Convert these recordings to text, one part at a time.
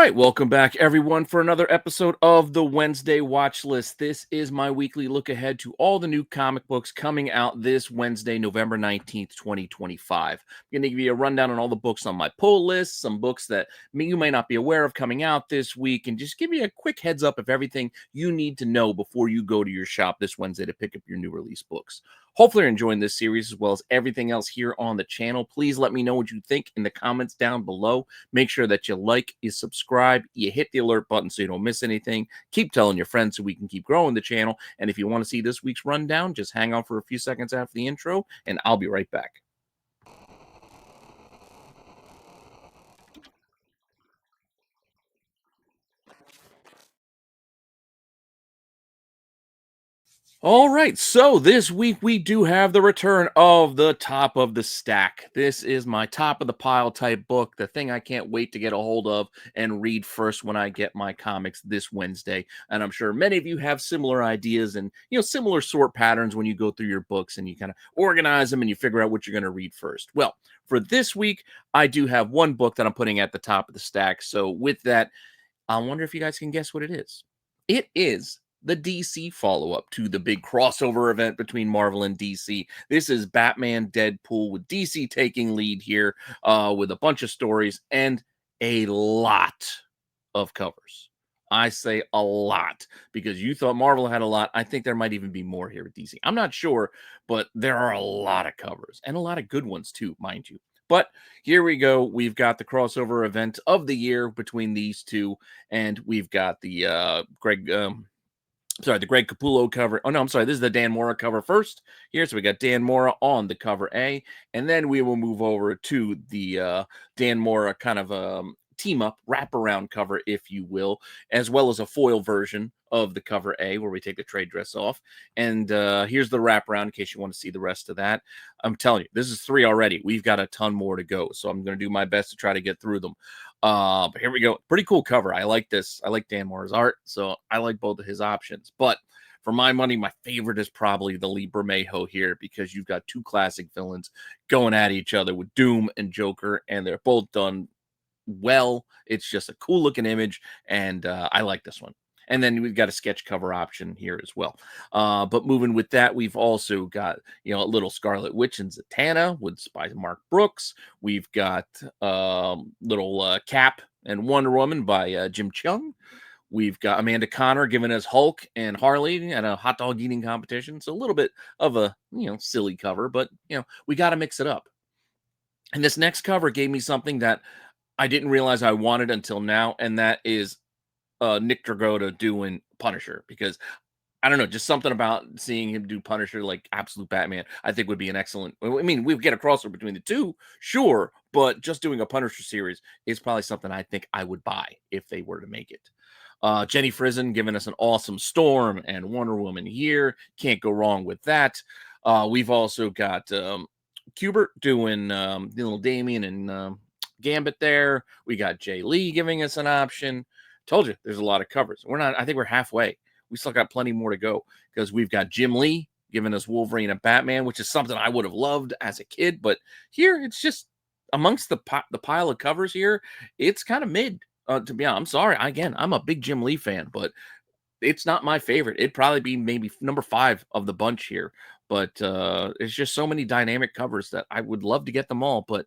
right, welcome back, everyone, for another episode of the Wednesday Watch List. This is my weekly look ahead to all the new comic books coming out this Wednesday, November 19th, 2025. I'm going to give you a rundown on all the books on my pull list, some books that you may not be aware of coming out this week, and just give you a quick heads up of everything you need to know before you go to your shop this Wednesday to pick up your new release books. Hopefully you're enjoying this series as well as everything else here on the channel. Please let me know what you think in the comments down below. Make sure that you like, you subscribe, you hit the alert button so you don't miss anything. Keep telling your friends so we can keep growing the channel. And if you want to see this week's rundown, just hang on for a few seconds after the intro, and I'll be right back. All right, so this week we do have the return of the top of the stack. This is my top of the pile type book, the thing I can't wait to get a hold of and read first when I get my comics this Wednesday. And I'm sure many of you have similar ideas and similar sort patterns when you go through your books and you kind of organize them and you figure out what you're going to read first. Well, for this week, I do have one book that I'm putting at the top of the stack. So with that, I wonder if you guys can guess what it is. It is the DC follow-up to the big crossover event between Marvel and DC. This is Batman Deadpool with DC taking lead here with a bunch of stories and a lot of covers. I say a lot because you thought Marvel had a lot. I think there might even be more here with DC. I'm not sure, but there are a lot of covers and a lot of good ones too, mind you. But here we go. We've got the crossover event of the year between these two, and we've got the Greg Capullo cover. Oh, no, I'm sorry. This is the Dan Mora cover first here. So we got Dan Mora on the cover A, and then we will move over to the Dan Mora kind of team up wraparound cover, if you will, as well as a foil version of the cover A where we take the trade dress off. And here's the wraparound in case you want to see the rest of that. I'm telling you, this is 3 already. We've got a ton more to go. So I'm going to do my best to try to get through them. But here we go. Pretty cool cover. I like this. I like Dan Mora's art, so I like both of his options. But for my money, my favorite is probably the Lee Bermejo here because you've got two classic villains going at each other with Doom and Joker, and they're both done well. It's just a cool looking image, and I like this one. And then we've got a sketch cover option here as well. But moving with that, we've also got, a little Scarlet Witch and Zatanna by Mark Brooks. We've got little Cap and Wonder Woman by Jim Cheung. We've got Amanda Connor giving us Hulk and Harley at a hot dog eating competition. So a little bit of a, silly cover, but, we got to mix it up. And this next cover gave me something that I didn't realize I wanted until now, and that is Nick Dragotta doing Punisher, because I don't know, just something about seeing him do Punisher like absolute Batman, I think would be an excellent. I mean, we get a crossover between the two, sure, but just doing a Punisher series is probably something I think I would buy if they were to make it. Jenny Frison giving us an awesome Storm and Wonder Woman here. Can't go wrong with that. We've also got Kubert doing little Damien and Gambit there. We got Jay Lee giving us an option. Told you there's a lot of covers. I think we're halfway. We still got plenty more to go because we've got Jim Lee giving us Wolverine and Batman, which is something I would have loved as a kid. But here it's just amongst the pile of covers here, it's kind of mid. To be honest, I'm sorry. Again, I'm a big Jim Lee fan, but it's not my favorite. It'd probably be maybe number 5 of the bunch here. But it's just so many dynamic covers that I would love to get them all. But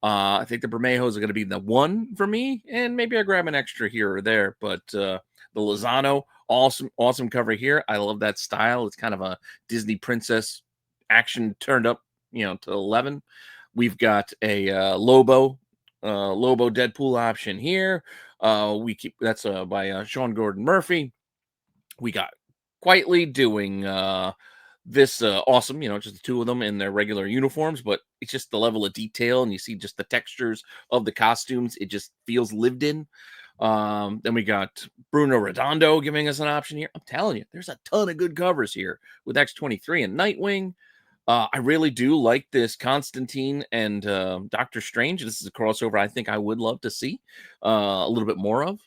I think the Bermejos are going to be the one for me, and maybe I grab an extra here or there. But the Lozano, awesome cover here. I love that style. It's kind of a Disney princess action turned up, to 11. We've got a Lobo Deadpool option here. That's by Sean Gordon Murphy. We got Quietly doing this awesome, just the two of them in their regular uniforms, but it's just the level of detail, and you see just the textures of the costumes. It just feels lived in. Then we got Bruno Redondo giving us an option here. I'm telling you, there's a ton of good covers here with X-23 and Nightwing. I really do like this Constantine and Doctor Strange. This is a crossover I think I would love to see a little bit more of.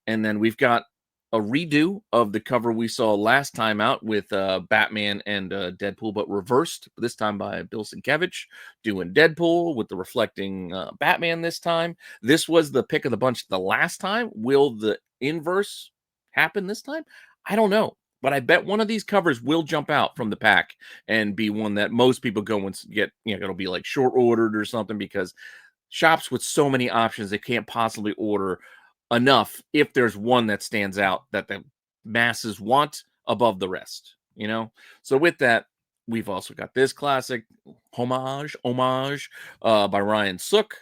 And then we've got a redo of the cover we saw last time out with Batman and Deadpool, but reversed this time by Bill Sienkiewicz, doing Deadpool with the reflecting Batman this time. This was the pick of the bunch the last time. Will the inverse happen this time? I don't know. But I bet one of these covers will jump out from the pack and be one that most people go and get. It'll be like short ordered or something, because shops with so many options, they can't possibly order enough if there's one that stands out that the masses want above the rest. So with that, we've also got this classic homage by Ryan Sook.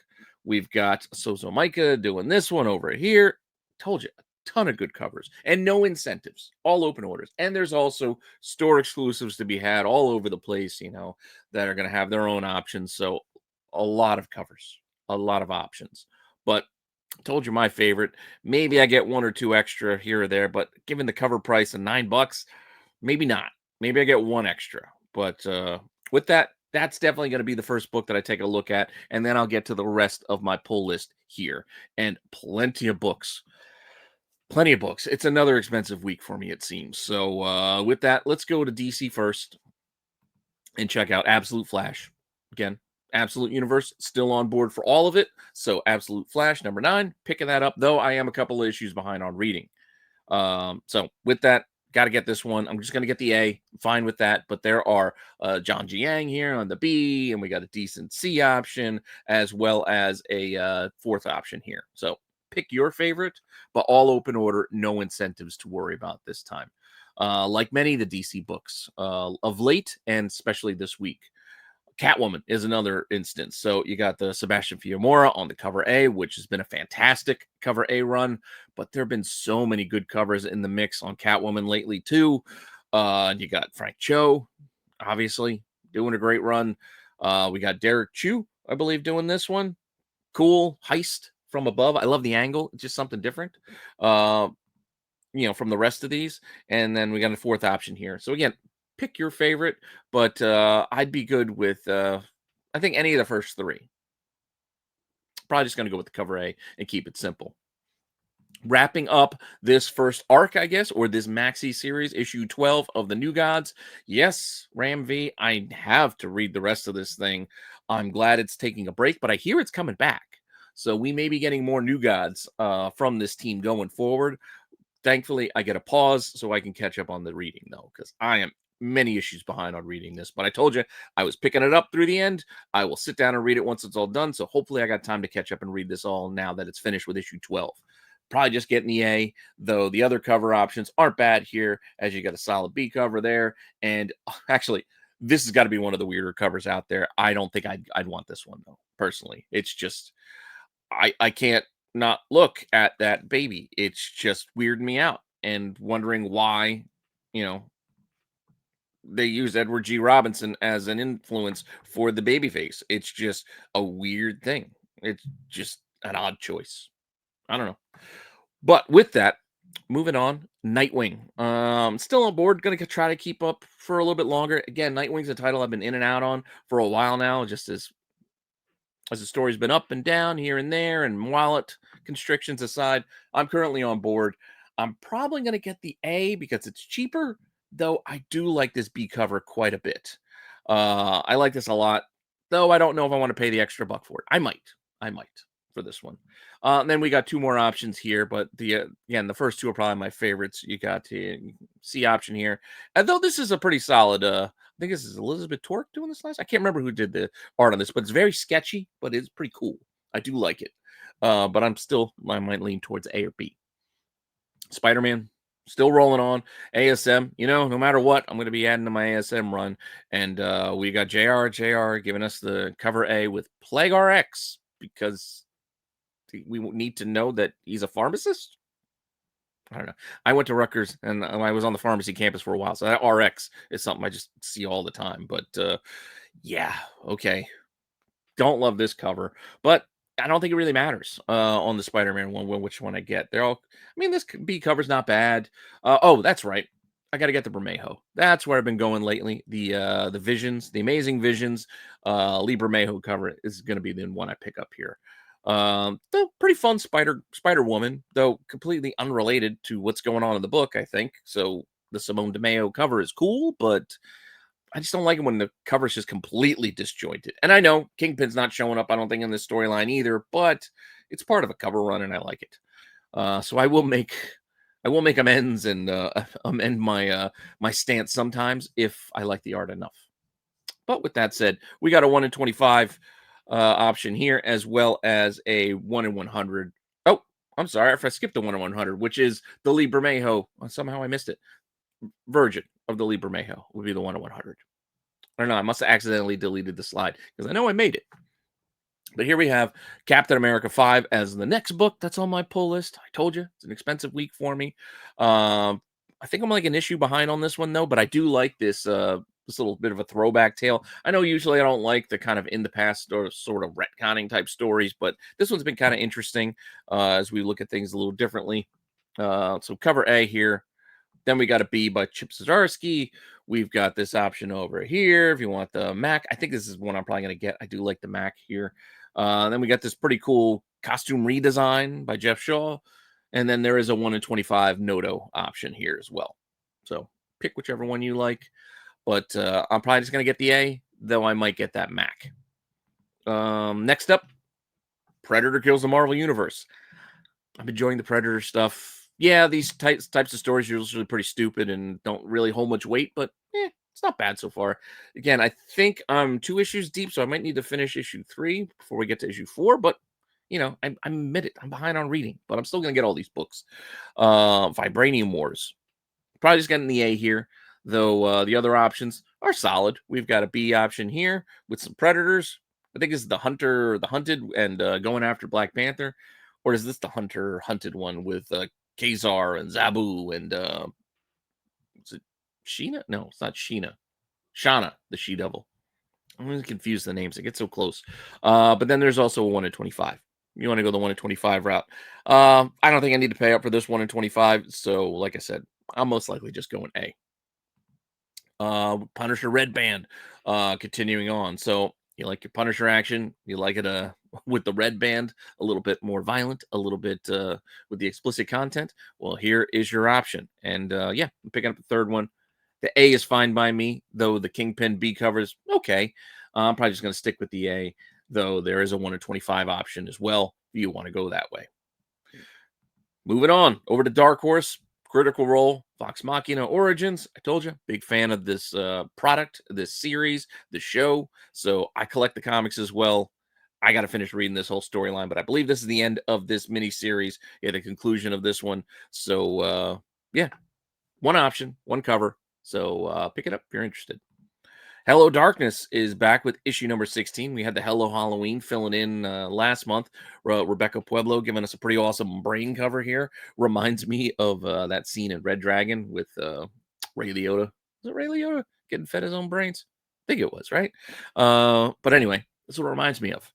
We've got Sozo Micah doing this one over here. Told you, a ton of good covers and no incentives, all open orders. And there's also store exclusives to be had all over the place, that are going to have their own options. So a lot of covers, a lot of options. But told you my favorite. Maybe I get one or two extra here or there, but given the cover price of $9, maybe not. Maybe I get one extra. But with that, that's definitely going to be the first book that I take a look at, and then I'll get to the rest of my pull list here. And plenty of books. Plenty of books. It's another expensive week for me, it seems. So with that, let's go to DC first and check out Absolute Flash. Again, Absolute Universe, still on board for all of it. So Absolute Flash, number 9, picking that up, though I am a couple of issues behind on reading. So with that, got to get this one. I'm just going to get the A. Fine with that. But there are John Jiang here on the B, and we got a decent C option, as well as a fourth option here. So pick your favorite, but all open order, no incentives to worry about this time. Like many of the DC books of late, and especially this week. Catwoman is another instance. So you got the Sebastian Fiumara on the cover A, which has been a fantastic cover A run, but there have been so many good covers in the mix on Catwoman lately too. You got Frank Cho, obviously, doing a great run. We got Derek Chu, I believe, doing this one. Cool heist from above. I love the angle. It's just something different. From the rest of these. And then we got a fourth option here. So again, pick your favorite, but I'd be good with, I think, any of the first 3. Probably just going to go with the cover A and keep it simple. Wrapping up this first arc, I guess, or this maxi series, issue 12 of the New Gods. Yes, Ram V, I have to read the rest of this thing. I'm glad it's taking a break, but I hear it's coming back. So we may be getting more New Gods from this team going forward. Thankfully, I get a pause so I can catch up on the reading, though, because I am many issues behind on reading this. But I told you I was picking it up through the end. I will sit down and read it once it's all done. So hopefully I got time to catch up and read this all now that it's finished with issue 12. Probably just getting the A, though the other cover options aren't bad here, as you got a solid B cover there. And actually, this has got to be one of the weirder covers out there. I don't think I'd want this one, though, personally. It's just, I can't not look at that baby. It's just weirding me out and wondering why, they use Edward G. Robinson as an influence for the baby face. It's just a weird thing. It's just an odd choice. I don't know. But with that, moving on, Nightwing. Still on board. Going to try to keep up for a little bit longer. Again, Nightwing's a title I've been in and out on for a while now, just as the story's been up and down here and there, and wallet constrictions aside, I'm currently on board. I'm probably going to get the A because it's cheaper, though I do like this B cover quite a bit. I like this a lot, though I don't know if I want to pay the extra buck for it. I might for this one. And then we got 2 more options here, but the first 2 are probably my favorites. You got the C option here, and though this is a pretty solid. I think this is Elizabeth Torque doing this last. I can't remember who did the art on this, but it's very sketchy, but it's pretty cool. I do like it. But I might lean towards A or B. Spider-Man, still rolling on. ASM, no matter what, I'm going to be adding to my ASM run. And we got JR giving us the cover A with Plague RX, because we need to know that he's a pharmacist. I don't know. I went to Rutgers and I was on the pharmacy campus for a while. So that RX is something I just see all the time. But yeah, okay. Don't love this cover, but I don't think it really matters on the Spider-Man one, which one I get. They're all, this B cover's not bad. Oh, that's right. I got to get the Bermejo. That's where I've been going lately. The Visions, the Amazing Visions, Lee Bermejo cover is going to be the one I pick up here. Though pretty fun Spider Woman, though completely unrelated to what's going on in the book, I think. So the Simone DeMeo cover is cool, but I just don't like it when the cover's just completely disjointed. And I know Kingpin's not showing up, I don't think, in this storyline either, but it's part of a cover run and I like it. So I will make amends and amend my stance sometimes if I like the art enough. But with that said, we got a 1 in 25 option here, as well as a 1 in 100. Oh, I'm sorry if I skipped the 1 in 100, which is the Lee Bermejo. Somehow I missed it. Virgin of the Lee Bermejo would be the 1 in 100. I don't know. I must have accidentally deleted the slide because I know I made it. But here we have Captain America 5 as the next book that's on my pull list. I told you it's an expensive week for me. I think I'm like an issue behind on this one though, but I do like this little bit of a throwback tale. I know usually I don't like the kind of in the past or sort of retconning type stories, but this one's been kind of interesting as we look at things a little differently. So cover A here. Then we got a B by Chip Zdarsky. We've got this option over here if you want the Mac. I think this is one I'm probably going to get. I do like the Mac here. Then we got this pretty cool costume redesign by Jeff Shaw. And then there is a 1 in 25 Noto option here as well. So pick whichever one you like. But I'm probably just going to get the A, though I might get that Mac. Next up, Predator Kills the Marvel Universe. I'm enjoying the Predator stuff. Yeah, these types of stories are usually pretty stupid and don't really hold much weight, but it's not bad so far. Again, I think I'm 2 issues deep, so I might need to finish issue 3 before we get to issue 4, but I admit it. I'm behind on reading, but I'm still going to get all these books. Vibranium Wars. Probably just getting the A here, though the other options are solid. We've got a B option here with some Predators. I think this is the Hunted, and going after Black Panther. Or is this the Hunted one with Kazar and Zabu and is it Sheena? No, it's not Sheena. Shauna, the She-Devil. I'm going to confuse the names. I get so close. But then there's also a 1 in 25. You want to go the 1 in 25 route. I don't think I need to pay up for this 1 in 25. So, like I said, I'll most likely just go in A. Punisher Red Band, continuing on. So you like your Punisher action, you like it with the red band, a little bit more violent, a little bit with the explicit content. Well, here is your option. And yeah, I'm picking up the third one. The A is fine by me, though the Kingpin B covers okay. I'm probably just going to stick with the A, though there is a 1 in 25 option as well if you want to go that way. Moving on over to Dark Horse. Critical Role, Vox Machina Origins. I told you, big fan of this product, this series, the show. So I collect the comics as well. I got to finish reading this whole storyline, but I believe this is the end of this mini series. Yeah, the conclusion of this one. So yeah, one option, one cover. So pick it up if you're interested. Hello Darkness is back with issue number 16. We had the Hello Halloween filling in last month. Rebecca Pueblo giving us a pretty awesome brain cover here. Reminds me of that scene in Red Dragon with Ray Liotta. Was it Ray Liotta getting fed his own brains? I think it was, right? But anyway, that's what it reminds me of.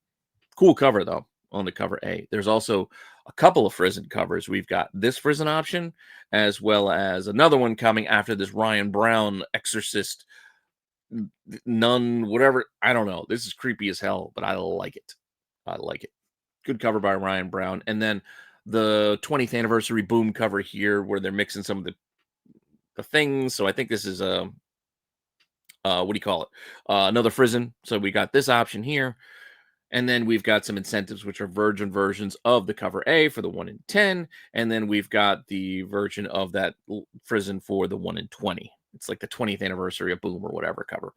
Cool cover, though, on the cover A. There's also a couple of Frizzen covers. We've got this Frizzen option, as well as another one coming after this Ryan Brown Exorcist nun, whatever. I don't know. This is creepy as hell, but I like it. I like it. Good cover by Ryan Brown. And then the 20th anniversary Boom cover here, where they're mixing some of the things. So I think this is what do you call it? Another Frizzen. So we got this option here. And then we've got some incentives, which are virgin versions of the cover A for the 1 in 10. And then we've got the version of that Frizzen for the 1 in 20. It's like the 20th anniversary of Boom or whatever cover.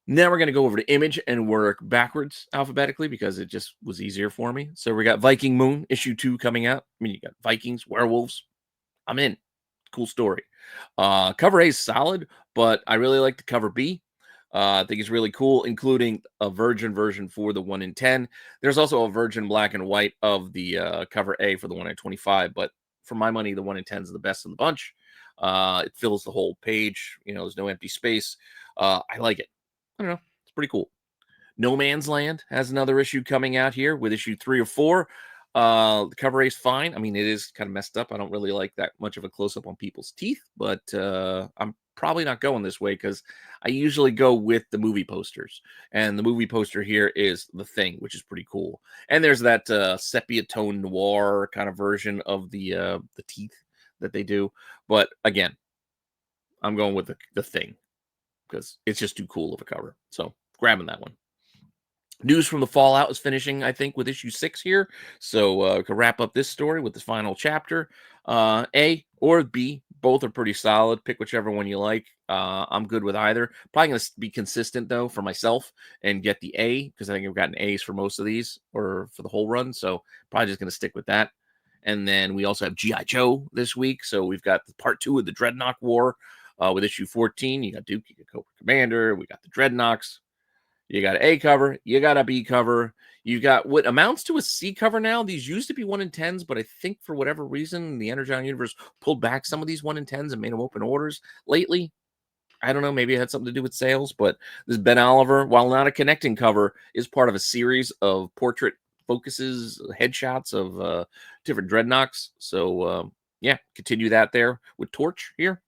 Now we're going to go over to Image and work backwards alphabetically because it just was easier for me. So we got Viking Moon, issue 2 coming out. I mean, you got Vikings, werewolves. I'm in. Cool story. Cover A is solid, but I really like the cover B. I think it's really cool, including a virgin version for the 1 in 10. There's also a virgin black and white of the cover A for the 1 in 25, but for my money, the 1 in 10 is the best of the bunch. It fills the whole page. There's no empty space. I like it. I don't know. It's pretty cool. No Man's Land has another issue coming out here with issue 3 or 4. The cover A is fine. I mean, it is kind of messed up. I don't really like that much of a close-up on people's teeth, but I'm probably not going this way because I usually go with the movie posters. And the movie poster here is The Thing, which is pretty cool. And there's that sepia tone noir kind of version of the teeth that they do. But again, I'm going with the Thing because it's just too cool of a cover. So grabbing that one. News from the Fallout is finishing, I think, with issue 6 here. So we can wrap up this story with this final chapter. A or B, both are pretty solid. Pick whichever one you like. I'm good with either. Probably going to be consistent, though, for myself and get the A because I think I've gotten A's for most of these or for the whole run. So probably just going to stick with that. And then we also have G.I. Joe this week. So we've got the part 2 of the Dreadnought War with issue 14. You got Duke, you got Cobra Commander. We got the Dreadnoughts. You got an A cover, you got a B cover, you got what amounts to a C cover now. These used to be 1 in 10s, but I think for whatever reason, the Energon universe pulled back some of these 1 in 10s and made them open orders lately. I don't know, maybe it had something to do with sales, but this Ben Oliver, while not a connecting cover, is part of a series of portrait focuses, headshots of different dreadnoughts. So, yeah, continue that there with Torch here.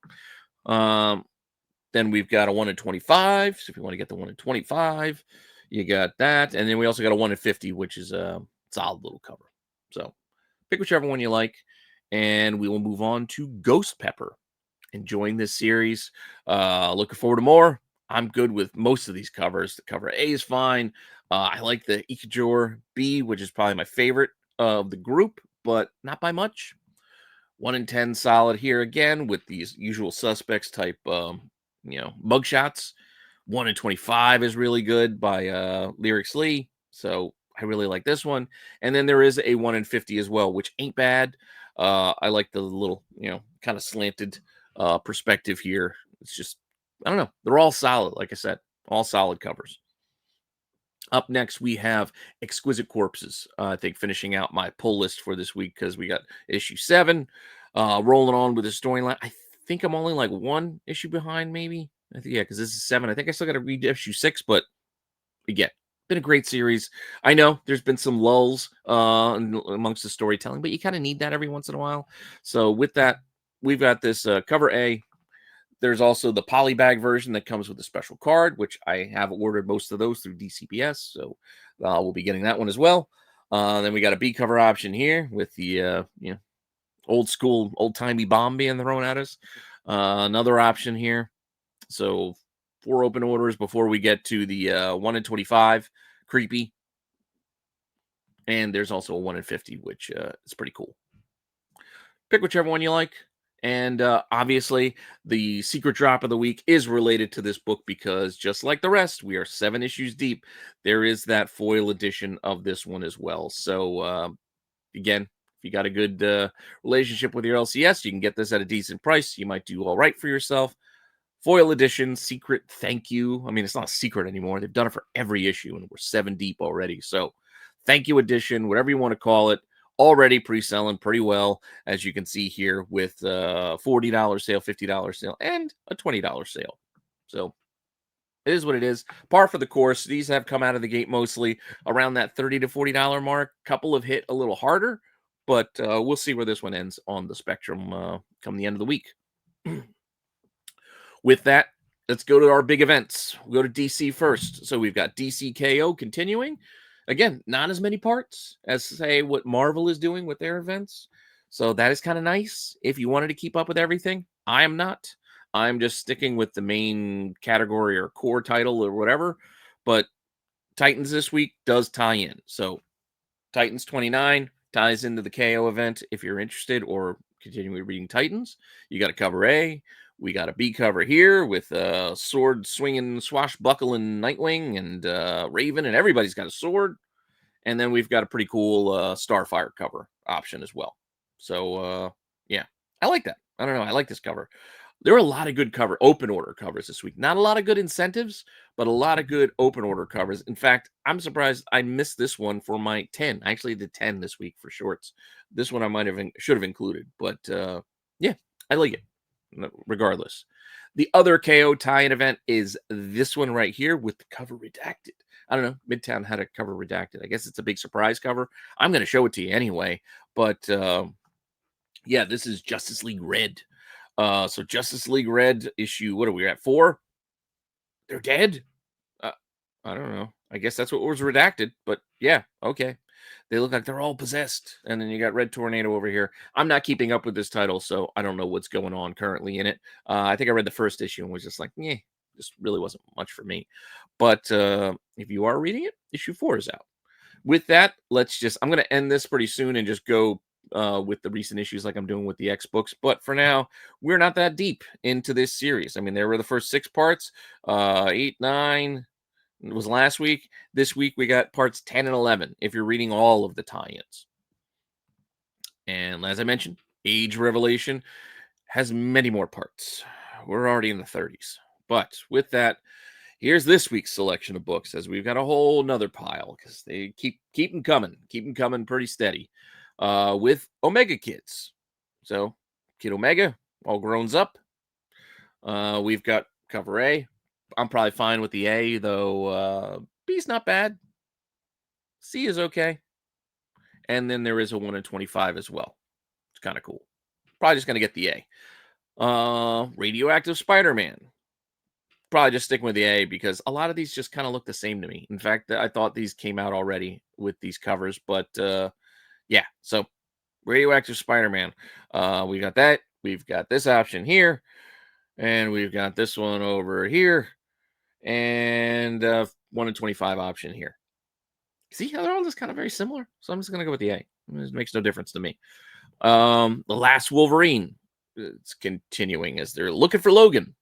Then we've got a 1 in 25. So if you want to get the 1 in 25, you got that. And then we also got a 1 in 50, which is a solid little cover. So pick whichever one you like. And we will move on to Ghost Pepper. Enjoying this series. Looking forward to more. I'm good with most of these covers. The cover A is fine. I like the Ikijor B, which is probably my favorite of the group, but not by much. 1 in 10 solid here again with these usual suspects type mugshots. 1 in 25 is really good by Lyrics Lee. So I really like this one. And then there is a 1 in 50 as well, which ain't bad. I like the little, kind of slanted perspective here. It's just, I don't know. They're all solid. Like I said, all solid covers. Up next, we have Exquisite Corpses. I think finishing out my pull list for this week because we got issue 7 rolling on with the storyline. I think I'm only like 1 issue behind, maybe. I think, yeah, because this is 7. I think I still got to read issue 6, but again, been a great series. I know there's been some lulls amongst the storytelling, but you kind of need that every once in a while. So with that, we've got this cover A. There's also the polybag version that comes with a special card, which I have ordered most of those through DCPS. So we'll be getting that one as well. Then we got a B cover option here with the old school, old timey bomb being thrown at us. Another option here. So 4 open orders before we get to the 1 in 25 creepy. And there's also a 1 in 50, which is pretty cool. Pick whichever one you like. And obviously, the secret drop of the week is related to this book because just like the rest, we are 7 issues deep. There is that foil edition of this one as well. So, again, if you got a good relationship with your LCS, you can get this at a decent price. You might do all right for yourself. Foil edition, secret, thank you. I mean, it's not a secret anymore. They've done it for every issue, and we're 7 deep already. So, thank you edition, whatever you want to call it. Already pre-selling pretty well, as you can see here with $40 sale, $50 sale, and a $20 sale. So it is what it is. Par for the course. These have come out of the gate mostly around that $30 to $40 mark. Couple have hit a little harder, but we'll see where this one ends on the spectrum come the end of the week. With that, let's go to our big events. We'll go to DC first. So we've got DC KO continuing. Again, not as many parts as, say, what Marvel is doing with their events. So that is kind of nice if you wanted to keep up with everything. I am not. I'm just sticking with the main category or core title or whatever. But Titans this week does tie in. So Titans 29 ties into the KO event if you're interested or continuing reading Titans. You got a cover A. We got a B cover here with sword swinging, swashbuckling Nightwing and Raven, and everybody's got a sword. And then we've got a pretty cool Starfire cover option as well. So, yeah, I like that. I don't know. I like this cover. There are a lot of good open order covers this week. Not a lot of good incentives, but a lot of good open order covers. In fact, I'm surprised I missed this one for my 10. I actually did 10 this week for shorts. This one I should have included, but yeah, I like it. Regardless, the other KO tie-in event is this one right here with the cover redacted. I don't know. Midtown had a cover redacted. I guess it's a big surprise cover. I'm going to show it to you anyway. But yeah, this is Justice League Red. So Justice League Red issue, what are we at? 4? They're dead? Uh, I don't know. I guess that's what was redacted, but yeah, okay. They look like they're all possessed. And then you got Red Tornado over here. I'm not keeping up with this title, so I don't know what's going on currently in it. I think I read the first issue and was just like, yeah, this really wasn't much for me. But if you are reading it, issue 4 is out. With that, I'm going to end this pretty soon and just go with the recent issues like I'm doing with the X books. But for now, we're not that deep into this series. I mean, there were the first 6 parts, 8, 9. It was last week. This week, we got parts 10 and 11 if you're reading all of the tie ins. And as I mentioned, Age Revelation has many more parts. We're already in the 30s. But with that, here's this week's selection of books, as we've got a whole nother pile because they keep them coming pretty steady. With Omega Kids, so Kid Omega, all grown up. We've got cover A. I'm probably fine with the A, though. B's not bad. C is okay, and then there is a 1 in 25 as well. It's kind of cool. Probably just gonna get the A. Radioactive Spider-Man. Probably just sticking with the A because a lot of these just kind of look the same to me. In fact, I thought these came out already with these covers, but yeah. So Radioactive Spider-Man. We got that. We've got this option here, and we've got this one over here, and 1 in 25 option here. See how they're all just kind of very similar. So I'm just gonna go with the A. It makes no difference to me. The Last Wolverine. It's continuing as they're looking for Logan.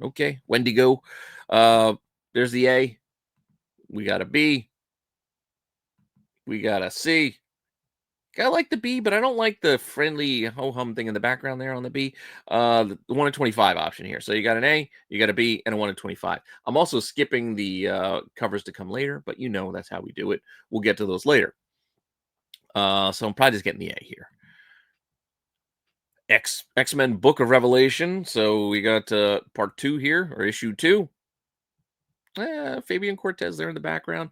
Okay, Wendigo. There's the A. We got a B. We got a C. I like the B, but I don't like the friendly ho-hum thing in the background there on the B. The 1 in 25 option here. So you got an A, you got a B, and a 1 in 25. I'm also skipping the covers to come later, but you know that's how we do it. We'll get to those later. So I'm probably just getting the A here. X-Men Book of Revelation. So we got part 2 here, or issue 2. Fabian Cortez there in the background.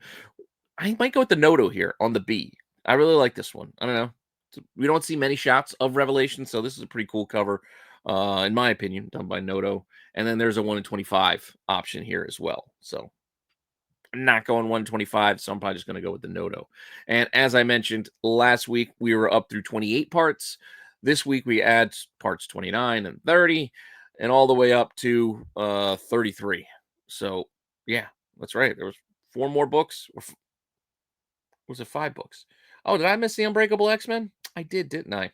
I might go with the Noto here on the B. I really like this one. I don't know. We don't see many shots of Revelation, so this is a pretty cool cover, in my opinion, done by Noto. And then there's a 1 in 25 option here as well. So I'm not going 1 in 25, so I'm probably just going to go with the Noto. And as I mentioned last week, we were up through 28 parts. This week we add parts 29 and 30, and all the way up to 33. So yeah, that's right. There was 4 more books. Or was it 5 books? Oh, did I miss the Unbreakable X-Men? I did, didn't I?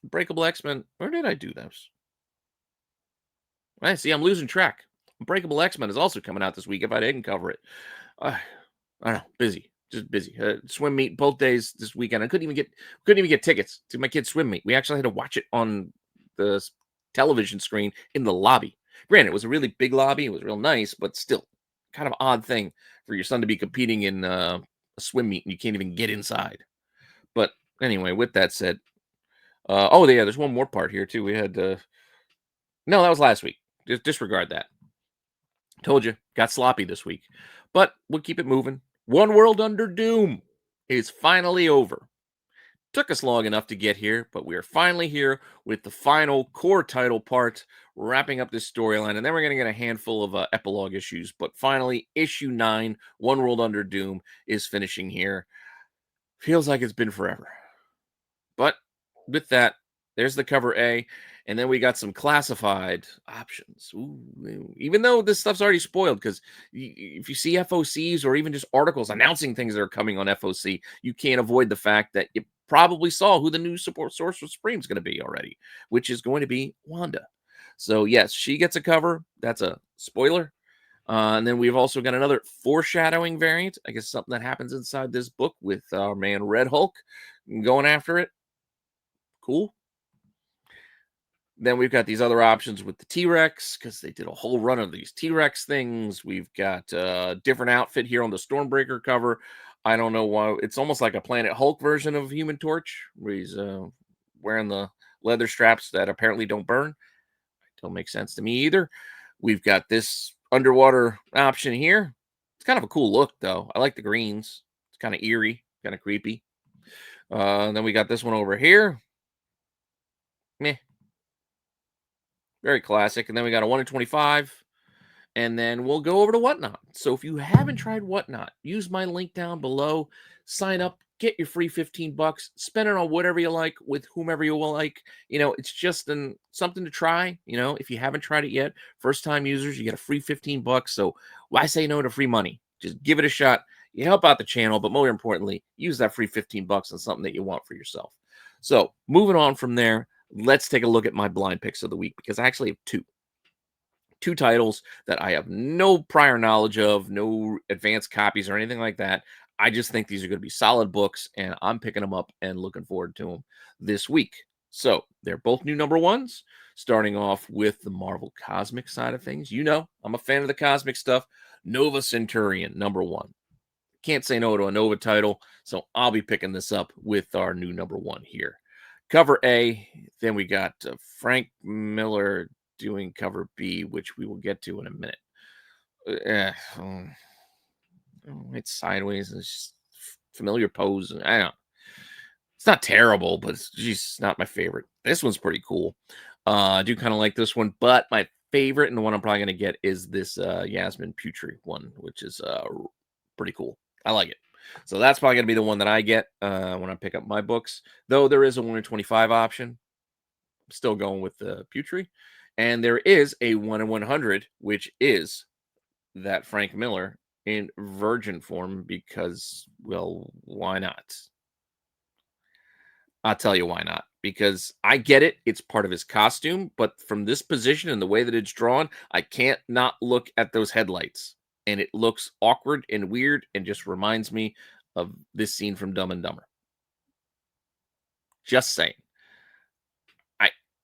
Unbreakable X-Men. Where did I do those? I see. I'm losing track. Unbreakable X-Men is also coming out this week. If I didn't cover it, I don't know. Busy, just busy. Swim meet both days this weekend. I couldn't even get tickets to my kid's swim meet. We actually had to watch it on the television screen in the lobby. Granted, it was a really big lobby. It was real nice, but still, kind of odd thing for your son to be competing in a swim meet and you can't even get inside. But anyway, with that said, oh yeah, there's one more part here too. We had no, that was last week. Just disregard that. Told you, got sloppy this week, but we'll keep it moving. One World Under Doom is finally over. Took us long enough to get here, but we are finally here with the final core title part, wrapping up this storyline, and then we're going to get a handful of epilogue issues. But finally, issue 9, One World Under Doom, is finishing here. Feels like it's been forever. But with that, there's the cover A, and then we got some classified options. Ooh, even though this stuff's already spoiled, because if you see FOCs or even just articles announcing things that are coming on FOC, you can't avoid the fact that you probably saw who the new support source for Supreme is going to be already, which is going to be Wanda. So yes, she gets a cover. That's a spoiler. And then we've also got another foreshadowing variant. I guess something that happens inside this book with our man Red Hulk going after it. Cool. Then we've got these other options with the T-Rex because they did a whole run of these T-Rex things. We've got a different outfit here on the Stormbreaker cover. I don't know why. It's almost like a Planet Hulk version of Human Torch where he's wearing the leather straps that apparently don't burn. Don't make sense to me either. We've got this underwater option here. It's kind of a cool look, though. I like the greens. It's kind of eerie, kind of creepy. And then we got this one over here. Meh. Very classic. And then we got a 1 in 25. And then we'll go over to Whatnot. So if you haven't tried Whatnot, use my link down below, sign up, get your free 15 bucks, spend it on whatever you like with whomever you will like. It's just something to try. If you haven't tried it yet, first time users, you get a free 15 bucks. So why say no to free money? Just give it a shot. You help out the channel, but more importantly, use that free 15 bucks on something that you want for yourself. So moving on from there, let's take a look at my blind picks of the week because I actually have two titles that I have no prior knowledge of, no advanced copies or anything like that. I just think these are going to be solid books, and I'm picking them up and looking forward to them this week. So they're both new number ones, starting off with the Marvel Cosmic side of things. I'm a fan of the cosmic stuff. Nova Centurion, number one. Can't say no to a Nova title, so I'll be picking this up with our new number one here. Cover A, then we got Frank Miller doing cover B, which we will get to in a minute. It's sideways. It's just familiar pose. I don't know. It's not terrible, but it's just not my favorite. This one's pretty cool. I do kind of like this one, but my favorite and the one I'm probably going to get is this Yasmin Putri one, which is pretty cool. I like it. So that's probably going to be the one that I get when I pick up my books. Though there is a 1 in 25 option. I'm still going with the Putri. And there is a 1 in 100, which is that Frank Miller in virgin form because, well, why not? I'll tell you why not. Because I get it. It's part of his costume. But from this position and the way that it's drawn, I can't not look at those headlights. And it looks awkward and weird and just reminds me of this scene from Dumb and Dumber. Just saying.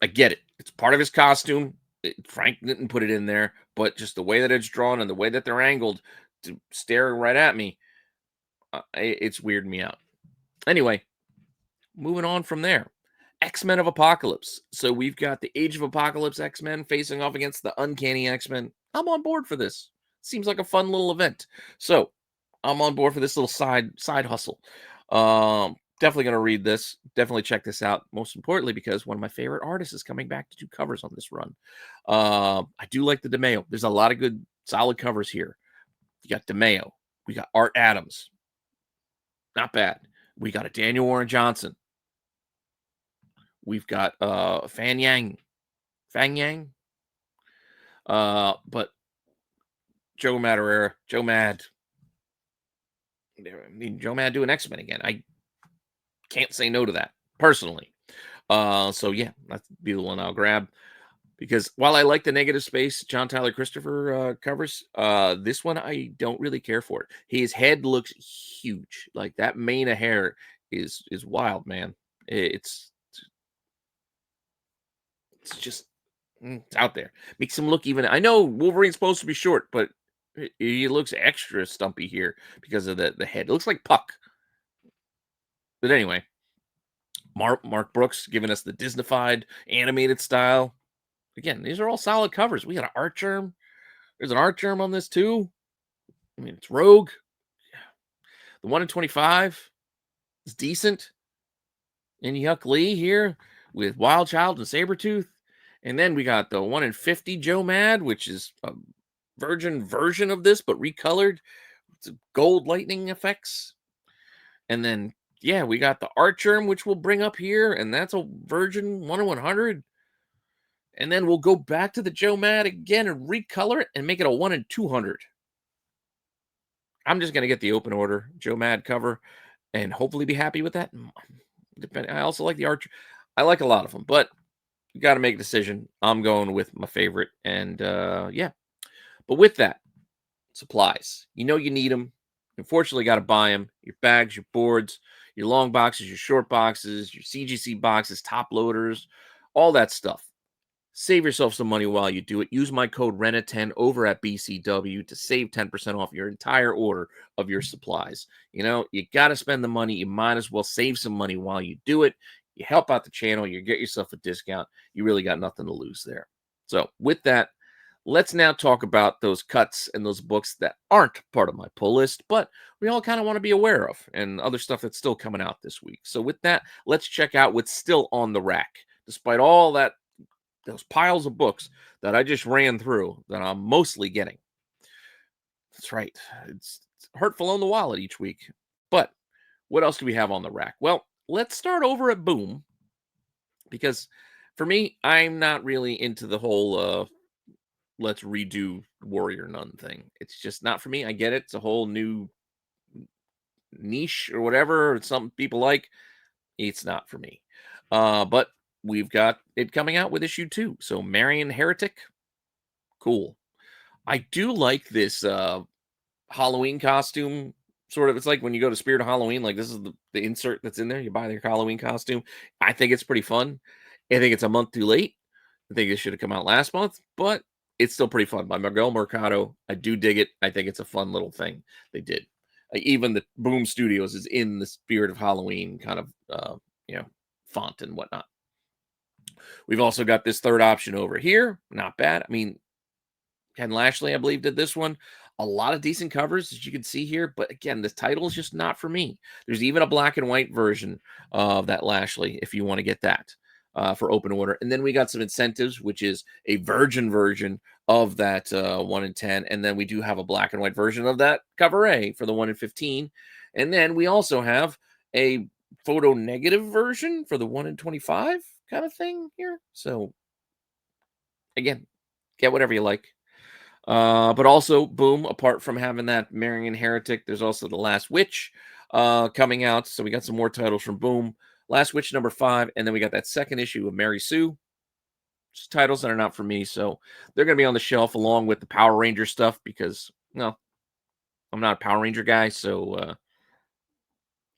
I get it. It's part of his costume. Frank didn't put it in there, but just the way that it's drawn and the way that they're angled to staring right at me, it's weirding me out. Anyway, moving on from there. X-Men of Apocalypse. So we've got the Age of Apocalypse X-Men facing off against the Uncanny X-Men. I'm on board for this. Seems like a fun little event. So I'm on board for this little side hustle. Definitely going to read this. Definitely check this out. Most importantly, because one of my favorite artists is coming back to do covers on this run. I do like the DeMeo. There's a lot of good, solid covers here. You got DeMeo. We got Art Adams. Not bad. We got a Daniel Warren Johnson. We've got Fang Yang. But Joe Madureira. Joe Mad doing X-Men again. I can't say no to that personally. So yeah, that's be the one I'll grab because while I like the Negative Space John Tyler Christopher covers, this one I don't really care for it. His head looks huge. Like that mane of hair is wild, man. It's just it's out there. Makes him look even. I know Wolverine's supposed to be short, but he looks extra stumpy here because of the head. It looks like Puck. But anyway, Mark Brooks giving us the Disneyfied animated style. Again, these are all solid covers. We got an art germ. There's an art germ on this too. I mean, it's Rogue. The 1 in 25 is decent. And Yuck Lee here with Wild Child and Sabretooth. And then we got the 1 in 50 Joe Mad, which is a virgin version of this, but recolored. It's gold lightning effects. And then yeah, we got the art germ, which we'll bring up here, and that's a virgin 1 in 100. And then we'll go back to the Joe Mad again and recolor it and make it a 1 in 200. I'm just going to get the open order Joe Mad cover and hopefully be happy with that. I also like the art. I like a lot of them, but you got to make a decision. I'm going with my favorite. And yeah, but with that, supplies. You need them. Unfortunately, got to buy them. Your bags, your boards, your long boxes, your short boxes, your CGC boxes, top loaders, all that stuff. Save yourself some money while you do it. Use my code RENA10 over at BCW to save 10% off your entire order of your supplies. You got to spend the money. You might as well save some money while you do it. You help out the channel. You get yourself a discount. You really got nothing to lose there. So with that, let's now talk about those cuts and those books that aren't part of my pull list, but we all kind of want to be aware of and other stuff that's still coming out this week. So with that, let's check out what's still on the rack. Despite all that those piles of books that I just ran through that I'm mostly getting. That's right. It's hurtful on the wallet each week. But what else do we have on the rack? Well, let's start over at Boom because for me, I'm not really into the whole let's redo Warrior Nun thing. It's just not for me. I get it. It's a whole new niche or whatever. It's something people like. It's not for me. But we've got it coming out with issue 2. So Marion Heretic, cool. I do like this Halloween costume. Sort of, it's like when you go to Spirit of Halloween, like this is the insert that's in there. You buy their Halloween costume. I think it's pretty fun. I think it's a month too late. I think it should have come out last month, but it's still pretty fun. By Miguel Mercado. I do dig it. I think it's a fun little thing they did. Even the Boom Studios is in the Spirit of Halloween kind of you know, font and whatnot. We've also got this third option over here. Not bad. I mean, Ken Lashley, I believe, did this one. A lot of decent covers, as you can see here. But again, the title is just not for me. There's even a black and white version of that Lashley if you want to get that for open order. And then we got some incentives, which is a virgin version of that 1 in 10. And then we do have a black and white version of that cover A for the 1 in 15. And then we also have a photo negative version for the 1 in 25 kind of thing here. So again, get whatever you like. But also, Boom, apart from having that Marion Heretic, there's also The Last Witch coming out. So we got some more titles from Boom. Last Witch number 5, and then we got that second issue of Mary Sue. Just titles that are not for me, so they're going to be on the shelf along with the Power Ranger stuff because, no, I'm not a Power Ranger guy, so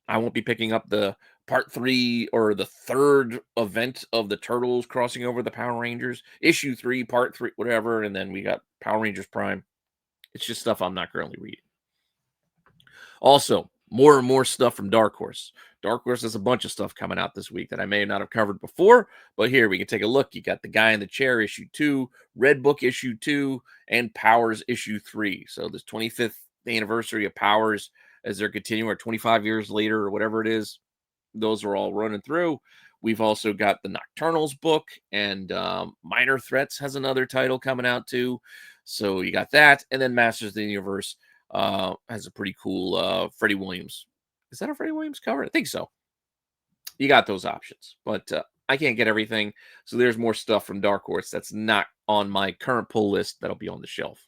I won't be picking up the part 3 or the third event of the Turtles crossing over the Power Rangers, issue 3, part 3, whatever, and then we got Power Rangers Prime. It's just stuff I'm not currently reading. Also, more and more stuff from Dark Horse. Dark Horse has a bunch of stuff coming out this week that I may not have covered before, but here we can take a look. You got The Guy in the Chair issue 2, Red Book issue 2, and Powers issue 3. So this 25th anniversary of Powers as they're continuing, or 25 years later, or whatever it is, those are all running through. We've also got the Nocturnals book, and Minor Threats has another title coming out too. So you got that, and then Masters of the Universe has a pretty cool Freddie Williams. Is that a Freddie Williams cover? I think so. You got those options, but I can't get everything. So there's more stuff from Dark Horse that's not on my current pull list that'll be on the shelf.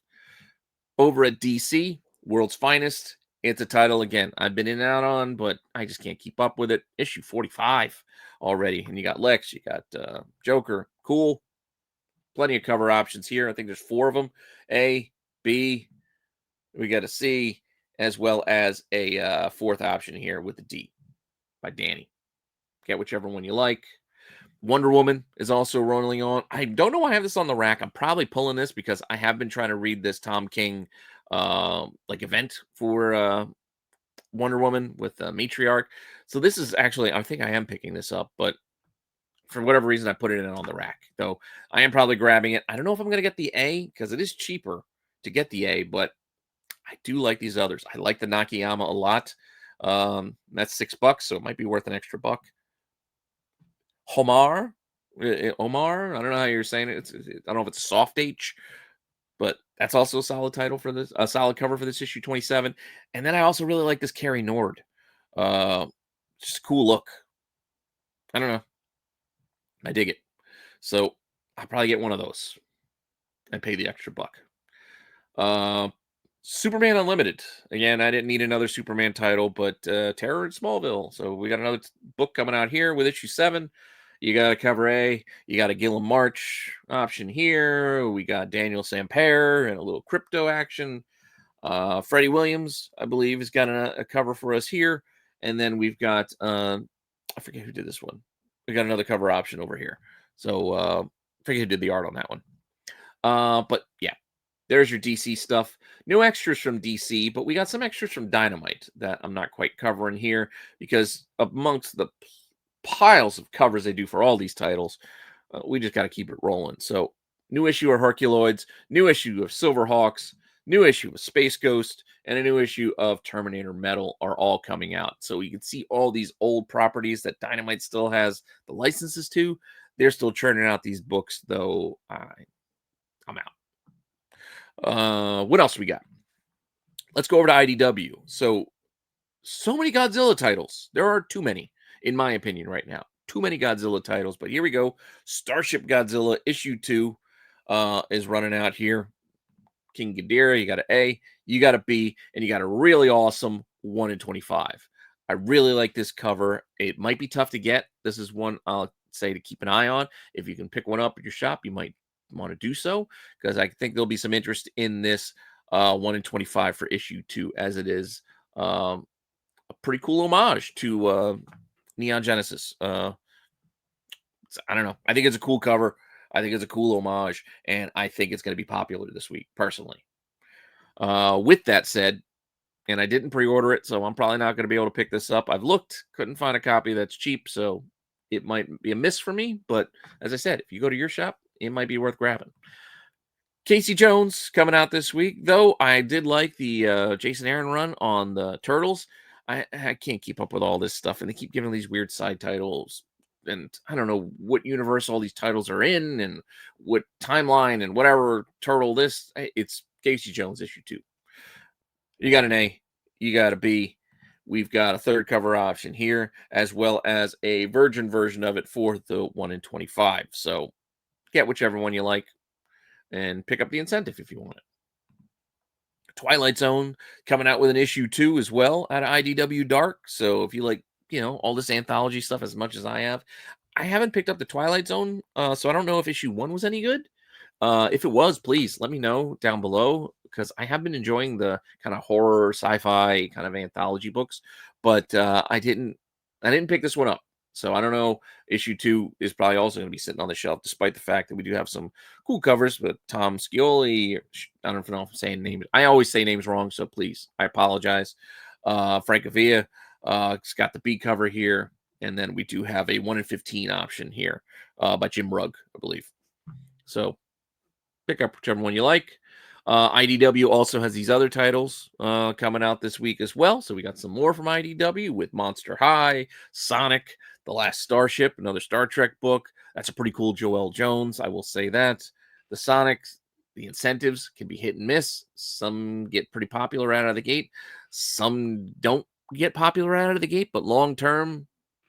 Over at DC, World's Finest. It's a title, again, I've been in and out on, but I just can't keep up with it. Issue 45 already. And you got Lex, you got Joker. Cool. Plenty of cover options here. I think there's 4 of them. A, B, we got a C, as well as a fourth option here with the D by Danny. Get whichever one you like. Wonder Woman is also rolling on. I don't know why I have this on the rack. I'm probably pulling this because I have been trying to read this Tom King like event for Wonder Woman with Matriarch. So this is actually, I think I am picking this up, but for whatever reason, I put it in on the rack. So I am probably grabbing it. I don't know if I'm going to get the A because it is cheaper to get the A, but I do like these others. I like the Nakayama a lot. That's $6, so it might be worth an extra buck. Omar, Omar. I don't know how you're saying it. I don't know if it's a soft H, but that's also a solid title for this, a solid cover for this issue 27. And then I also really like this Carrie Nord. Just a cool look. I don't know. I dig it. So I'll probably get one of those and pay the extra buck. Superman Unlimited. Again, I didn't need another Superman title, but Terror in Smallville. So we got another book coming out here with issue 7. You got a cover A. You got a Gilliam March option here. We got Daniel Sampere and a little crypto action. Freddie Williams, I believe, has got a cover for us here. And then we've got, I forget who did this one. We got another cover option over here. So I forget who did the art on that one. But yeah, there's your DC stuff. No extras from DC, but we got some extras from Dynamite that I'm not quite covering here because amongst the piles of covers they do for all these titles, we just got to keep it rolling. So new issue of Herculoids, new issue of Silverhawks, new issue of Space Ghost, and a new issue of Terminator Metal are all coming out. So you can see all these old properties that Dynamite still has the licenses to. They're still churning out these books, though. I'm out. What else we got? Let's go over to IDW. So many Godzilla titles. There are too many, in my opinion, right now. Too many Godzilla titles. But here we go. Starship Godzilla issue 2 is running out here. King Ghidorah, you got an A, you got a B, and you got a really awesome 1 in 25. I really like this cover. It might be tough to get. This is one I'll say to keep an eye on. If you can pick one up at your shop, you might want to do so, because I think there'll be some interest in this 1 in 25 for issue 2, as it is a pretty cool homage to Neon Genesis. I don't know. I think it's a cool cover. I think it's a cool homage, and I think it's going to be popular this week, personally. With that said, and I didn't pre-order it, so I'm probably not going to be able to pick this up. I've looked, couldn't find a copy that's cheap, so it might be a miss for me. But as I said, if you go to your shop, it might be worth grabbing. Casey Jones coming out this week, though. I did like the Jason Aaron run on the Turtles. I can't keep up with all this stuff, and they keep giving these weird side titles, and I don't know what universe all these titles are in, and what timeline, and whatever turtle this. It's Casey Jones issue 2. You got an A, you got a B. We've got a third cover option here, as well as a virgin version of it for the 1 in 25. So get whichever one you like, and pick up the incentive if you want it. Twilight Zone coming out with an issue 2 as well at IDW Dark. So if you like, all this anthology stuff as much as I have, I haven't picked up the Twilight Zone, so I don't know if issue 1 was any good. If it was, please let me know down below, because I have been enjoying the kind of horror, sci-fi kind of anthology books, but I didn't pick this one up. So I don't know. Issue 2 is probably also going to be sitting on the shelf, despite the fact that we do have some cool covers with Tom Scioli. I don't know if I'm saying names. I always say names wrong, so please, I apologize. Frank Avia, it's got the B cover here, and then we do have a 1 in 15 option here by Jim Rugg, I believe. So pick up whichever one you like. IDW also has these other titles coming out this week as well. So we got some more from IDW with Monster High, Sonic, The Last Starship, another Star Trek book. That's a pretty cool Joelle Jones, I will say that. The Sonic, the incentives can be hit and miss. Some get pretty popular out of the gate. Some don't get popular out of the gate, but long term,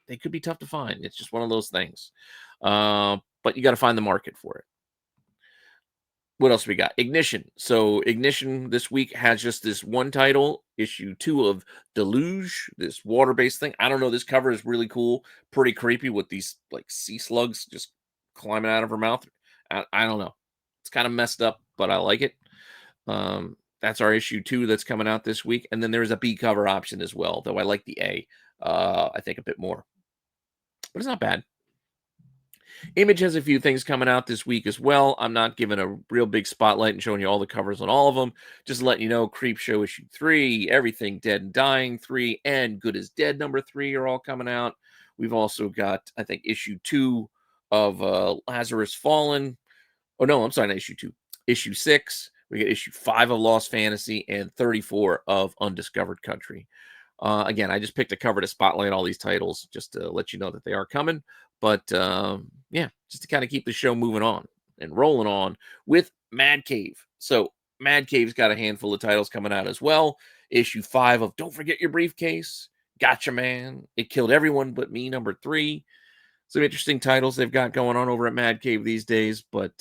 they could be tough to find. It's just one of those things. But you got to find the market for it. What else we got? Ignition. So Ignition this week has just this one title, issue 2 of Deluge, this water-based thing. I don't know. This cover is really cool, pretty creepy with these like sea slugs just climbing out of her mouth. I don't know. It's kind of messed up, but I like it. That's our issue 2 that's coming out this week. And then there's a B cover option as well, though I like the A, I think a bit more. But it's not bad. Image has a few things coming out this week as well. I'm not giving a real big spotlight and showing you all the covers on all of them. Just letting you know, Creep Show issue 3, Everything Dead and Dying 3, and Good as Dead number 3 are all coming out. We've also got, I think, issue 2 of Lazarus Fallen. Oh, no, I'm sorry, not issue 2. Issue 6. We get issue 5 of Lost Fantasy and 34 of Undiscovered Country. Again, I just picked a cover to spotlight all these titles just to let you know that they are coming. But yeah, just to kind of keep the show moving on and rolling on with Mad Cave. So Mad Cave's got a handful of titles coming out as well. Issue 5 of Don't Forget Your Briefcase, Gotcha Man, It Killed Everyone But Me, number 3. Some interesting titles they've got going on over at Mad Cave these days, but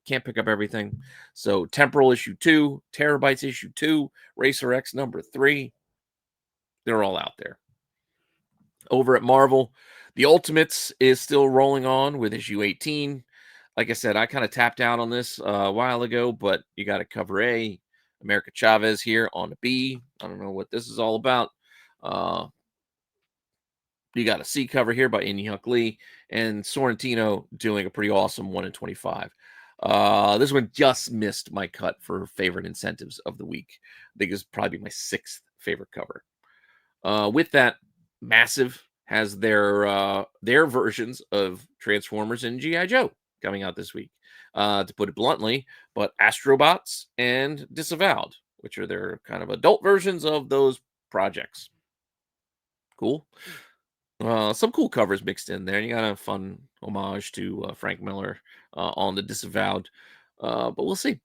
can't pick up everything. So Temporal issue 2, Terabytes issue 2, Racer X number 3. They're all out there. Over at Marvel, The Ultimates is still rolling on with issue 18. Like I said, I kind of tapped out on this a while ago, but you got a cover A, America Chavez here on a B. I don't know what this is all about. You got a C cover here by Inhyuk Lee, and Sorrentino doing a pretty awesome 1 in 25. This one just missed my cut for favorite incentives of the week. I think it's probably my 6th favorite cover. With that, Massive has their versions of Transformers and G.I. Joe coming out this week. To put it bluntly, but Astrobots and Disavowed, which are their kind of adult versions of those projects. Cool. Some cool covers mixed in there. You got a fun homage to Frank Miller on the Disavowed. But we'll see.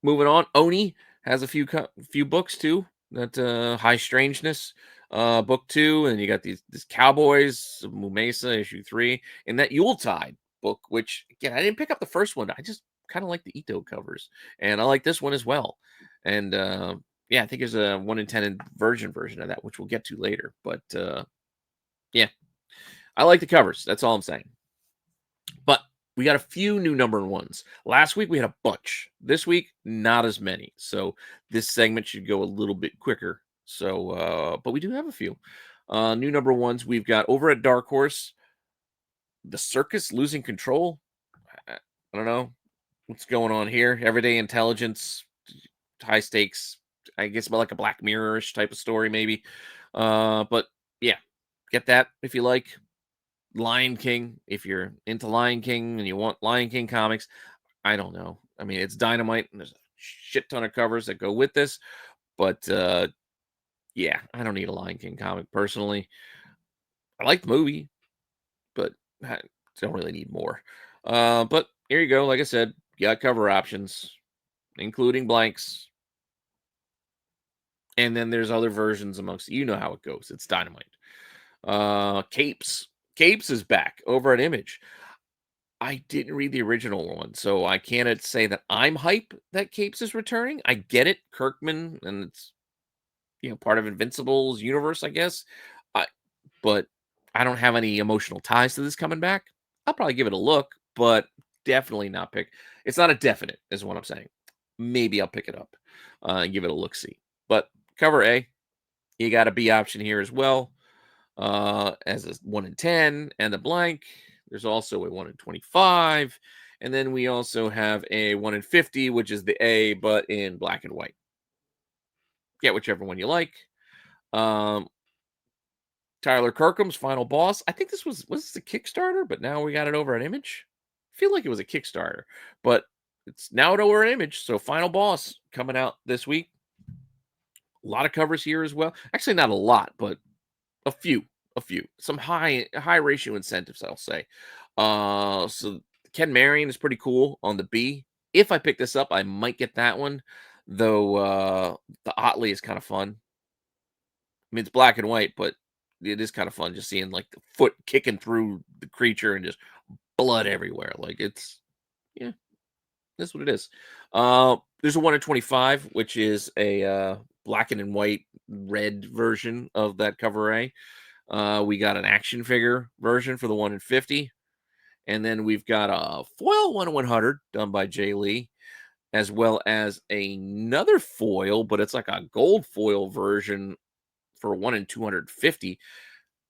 Moving on, Oni has a few books too. That High Strangeness book 2, and you got these Cowboys Mumesa issue 3, and that Yuletide book. Which again, I didn't pick up the first one. I just kind of like the Ito covers, and I like this one as well. And yeah, I think there's a 1 in 10 version of that, which we'll get to later. But yeah, I like the covers. That's all I'm saying. But we got a few new number ones. Last week we had a bunch. This week, not as many. So this segment should go a little bit quicker. So, but we do have a few. New number ones. We've got over at Dark Horse, The Circus Losing Control. I don't know what's going on here. Everyday intelligence, high stakes. I guess about like a Black Mirror-ish type of story, maybe. But yeah, get that if you like. Lion King, if you're into Lion King and you want Lion King comics, I don't know. I mean, it's dynamite and there's a shit ton of covers that go with this, but yeah, I don't need a Lion King comic personally. I like the movie, but I don't really need more. But here you go. Like I said, you got cover options, including blanks, and then there's other versions amongst you know how it goes. It's dynamite. Capes. Capes is back over at Image. I didn't read the original one, so I can't say that I'm hype that Capes is returning. I get it, Kirkman, and it's part of Invincible's universe, I guess. I, but I don't have any emotional ties to this coming back. I'll probably give it a look, but definitely not pick. It's not a definite, is what I'm saying. Maybe I'll pick it up and give it a look see. But cover A, you got a B option here as well, as a 1 in 10, and the blank. There's also a 1 in 25, and then we also have a 1 in 50, which is the A, but in black and white. Get whichever one you like. Um, Tyler Kirkham's Final Boss. I think this was this a Kickstarter, but now we got it over at Image. I feel like it was a Kickstarter, but it's now over at Image. So Final Boss coming out this week. A lot of covers here as well. Actually, not a lot, but a few, some high ratio incentives, I'll say. So Ken Marion is pretty cool on the B. If I pick this up, I might get that one, though. The Otley is kind of fun. I mean, it's black and white, but it is kind of fun just seeing like the foot kicking through the creature and just blood everywhere. Like yeah, that's what it is. There's a 1 in 25, which is a black and white red version of that cover A. We got an action figure version for the 1 in 50. And then we've got a foil 1 in 100 done by Jay Lee, as well as another foil, but it's like a gold foil version for 1 in 250.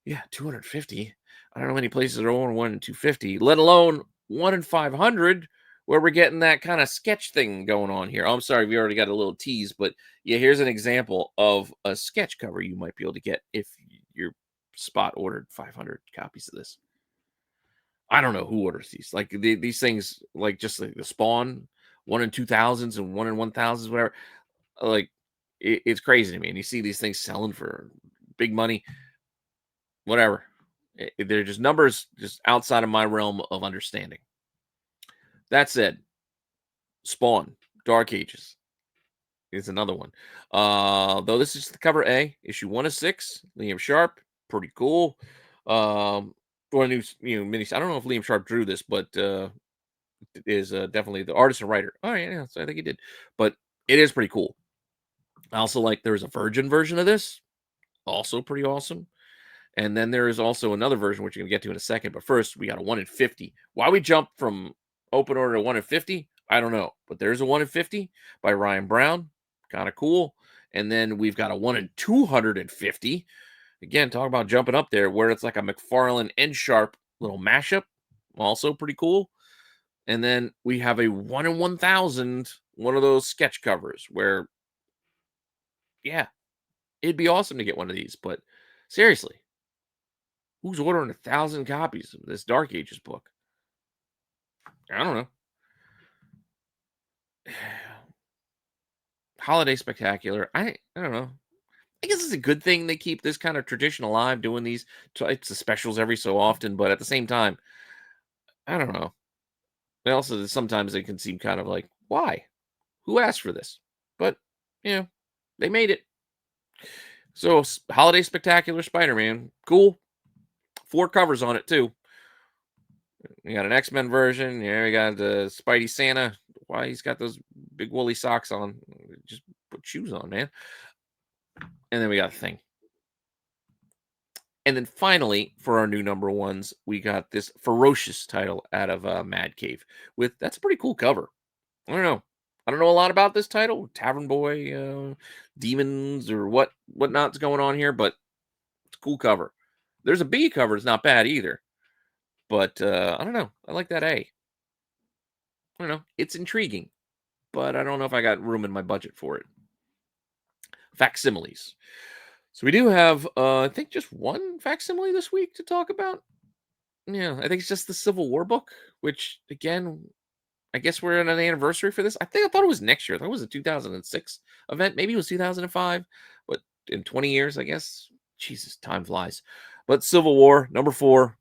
Yeah, 250. I don't know many places are on 1 in 250, let alone 1 in 500, where we're getting that kind of sketch thing going on here. Oh, I'm sorry, we already got a little tease, but yeah, here's an example of a sketch cover you might be able to get if you're spot ordered 500 copies of this. I don't know who orders these. Like these things, like just like the Spawn 1 in 2000s and 1 in 1000s, whatever. Like it's crazy to me. And you see these things selling for big money, whatever. They're just numbers, just outside of my realm of understanding. That said, Spawn Dark Ages is another one. Though this is the cover A, issue 1 of 6. Liam Sharp, pretty cool. Or a new, mini. I don't know if Liam Sharp drew this, but is definitely the artist and writer. Oh yeah, so I think he did, but it is pretty cool. I also like there's a Virgin version of this, also pretty awesome. And then there is also another version which you're gonna get to in a second. But first, we got a 1 in 50. Why we jump from open order to 1 in 50? I don't know, but there's a 1 in 50 by Ryan Brown, kind of cool. And then we've got a 1 in 250. Again, talk about jumping up there, where it's like a McFarlane and Sharp little mashup, also pretty cool. And then we have a 1 in 1000, one of those sketch covers where, yeah, it'd be awesome to get one of these. But seriously, who's ordering 1,000 copies of this Dark Ages book? I don't know. Holiday Spectacular. I don't know. I guess it's a good thing they keep this kind of tradition alive, doing these types of specials every so often. But at the same time, I don't know. And also, sometimes they can seem kind of like, why? Who asked for this? But, you know, they made it. So, Holiday Spectacular Spider Man. Cool. 4 covers on it, too. We got an X-Men version. Yeah, we got the Spidey Santa. Why he's got those big woolly socks on? Just put shoes on, man. And then we got a Thing. And then finally, for our new number ones, we got this ferocious title out of Mad Cave. With that's a pretty cool cover. I don't know. I don't know a lot about this title, Tavern Boy, demons or whatnot's going on here, but it's a cool cover. There's a B cover. It's not bad either, but I don't know. I like that A. I don't know. It's intriguing, but I don't know if I got room in my budget for it. Facsimiles. So we do have, I think, just one facsimile this week to talk about. Yeah, I think it's just the Civil War book, which again, I guess we're on an anniversary for this. I thought it was next year. I thought it was a 2006 event. Maybe it was 2005, but in 20 years, I guess. Jesus, time flies. But Civil War, number 4,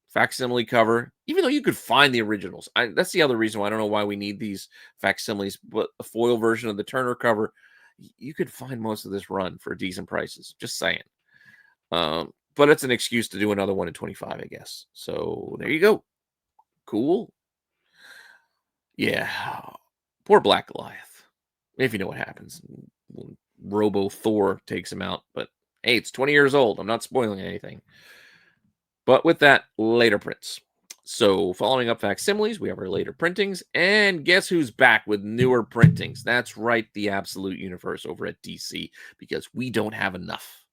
facsimile cover. Even though you could find the originals, that's the other reason why I don't know why we need these facsimiles. But a foil version of the Turner cover, you could find most of this run for decent prices. Just saying. But it's an excuse to do another one in 25, I guess. So there you go. Cool. Yeah. Poor Black Goliath. If you know what happens when Robo Thor takes him out. But hey, it's 20 years old. I'm not spoiling anything. But with that, later prints. So following up facsimiles, we have our later printings. And guess who's back with newer printings? That's right, the Absolute Universe over at DC, because we don't have enough.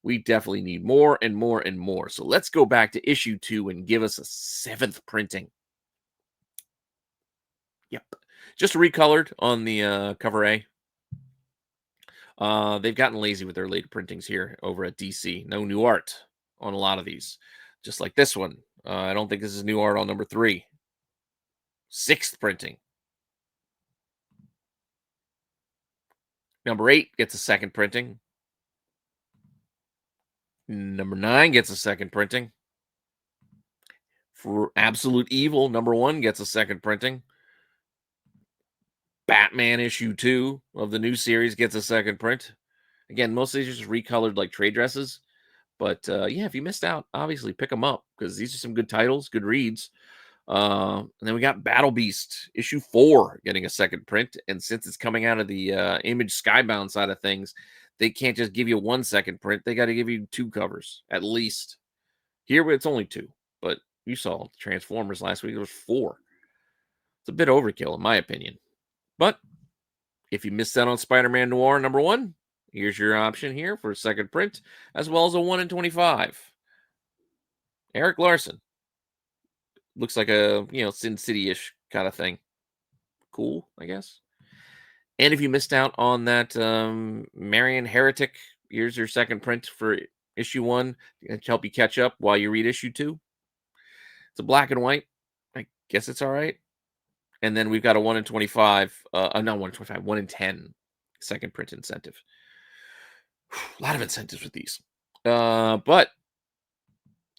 We definitely need more and more and more. So let's go back to issue 2 and give us a 7th printing. Yep. Just recolored on the cover A. They've gotten lazy with their later printings here over at DC. No new art on a lot of these. Just like this one. I don't think this is new art on number 3. 6th printing. Number 8 gets a 2nd printing. Number 9 gets a 2nd printing. For Absolute Evil, number 1 gets a 2nd printing. Batman issue 2 of the new series gets a 2nd print. Again, most of these are just recolored like trade dresses. But yeah, if you missed out, obviously pick them up because these are some good titles, good reads. And then we got Battle Beast issue 4 getting a 2nd print. And since it's coming out of the Image Skybound side of things, they can't just give you 1 2nd print. They got to give you 2 covers at least. Here it's only 2, but you saw Transformers last week. It was 4. It's a bit overkill, in my opinion. But if you missed out on Spider-Man Noir number 1, here's your option here for a 2nd print, as well as a 1 in 25. Eric Larson. Looks like a, Sin City-ish kind of thing. Cool, I guess. And if you missed out on that Marion Heretic, here's your 2nd print for issue 1 to help you catch up while you read issue 2. It's a black and white. I guess it's all right. And then we've got a 1 in 25, not 1 in 25, 1 in 10 2nd print incentive. A lot of incentives with these. But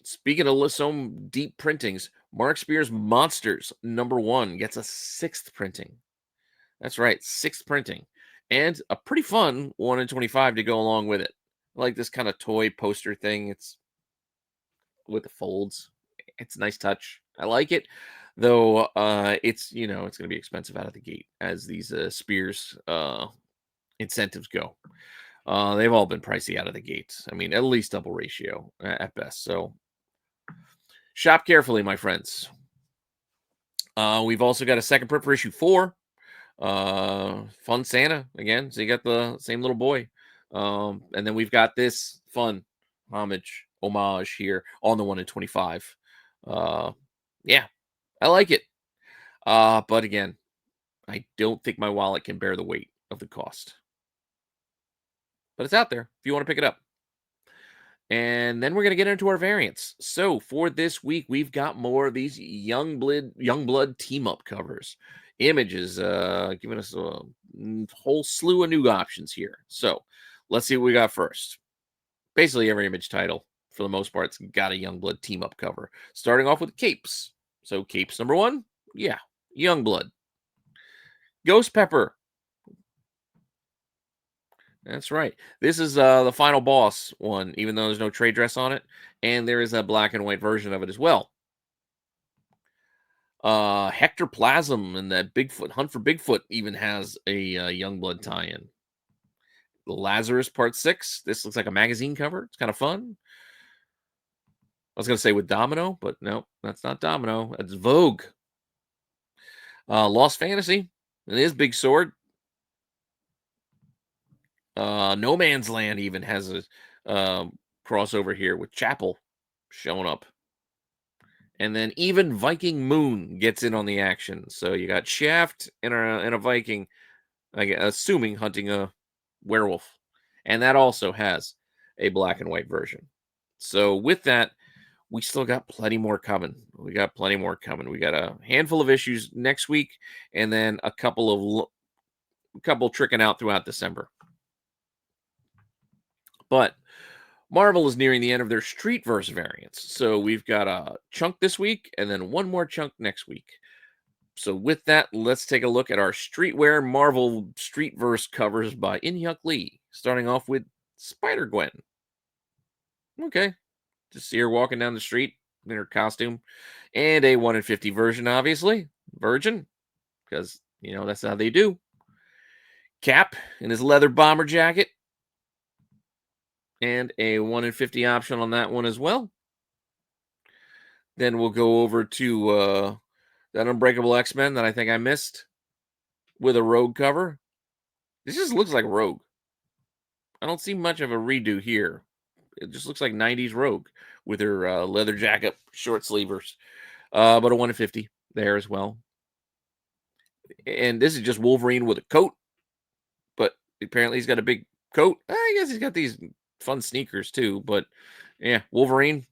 speaking of some deep printings, Mark Spears Monsters number 1 gets a 6th printing. That's right, 6th printing. And a pretty fun 1 in 25 to go along with it. I like this kind of toy poster thing. It's with the folds. It's a nice touch. I like it. Though it's it's going to be expensive out of the gate as these Spears incentives go. They've all been pricey out of the gate. I mean, at least double ratio at best. So shop carefully, my friends. We've also got a 2nd print for issue 4. Fun Santa again. So you got the same little boy. And then we've got this fun homage here on the 1 in 25. Yeah, I like it. But again, I don't think my wallet can bear the weight of the cost. But it's out there if you want to pick it up. And then we're going to get into our variants. So for this week, we've got more of these young blood team up covers. Image is giving us a whole slew of new options here. So let's see what we got first. Basically, every Image title, for the most part, it's got a Youngblood team-up cover. Starting off with Capes. So, Capes number 1, yeah, Youngblood. Ghost Pepper. That's right. This is the final boss one, even though there's no trade dress on it. And there is a black and white version of it as well. Hector Plasm and that Bigfoot Hunt for Bigfoot even has a Youngblood tie-in. Lazarus Part 6. This looks like a magazine cover. It's kind of fun. I was going to say with Domino, but no, that's not Domino. That's Vogue. Lost Fantasy. It is Big Sword. No Man's Land even has a crossover here with Chapel showing up. And then even Viking Moon gets in on the action. So you got Shaft and a Viking, assuming hunting a werewolf. And that also has a black and white version. So with that, we still got plenty more coming. We got a handful of issues next week, and then a couple tricking out throughout December. But Marvel is nearing the end of their Streetverse variants. So we've got a chunk this week and then one more chunk next week. So with that, let's take a look at our Streetwear Marvel Streetverse covers by In-Hyuk Lee. Starting off with Spider-Gwen. Okay. Just see her walking down the street in her costume. And a 1 in 50 version, obviously. Virgin. Because, that's how they do. Cap in his leather bomber jacket. And a 1 in 50 option on that one as well. Then we'll go over to that Unbreakable X-Men that I think I missed with a Rogue cover. This just looks like Rogue. I don't see much of a redo here. It just looks like 90s Rogue with her leather jacket, short sleevers. But a 1 in 50 there as well. And this is just Wolverine with a coat. But apparently he's got a big coat. I guess he's got these fun sneakers too. But yeah, Wolverine.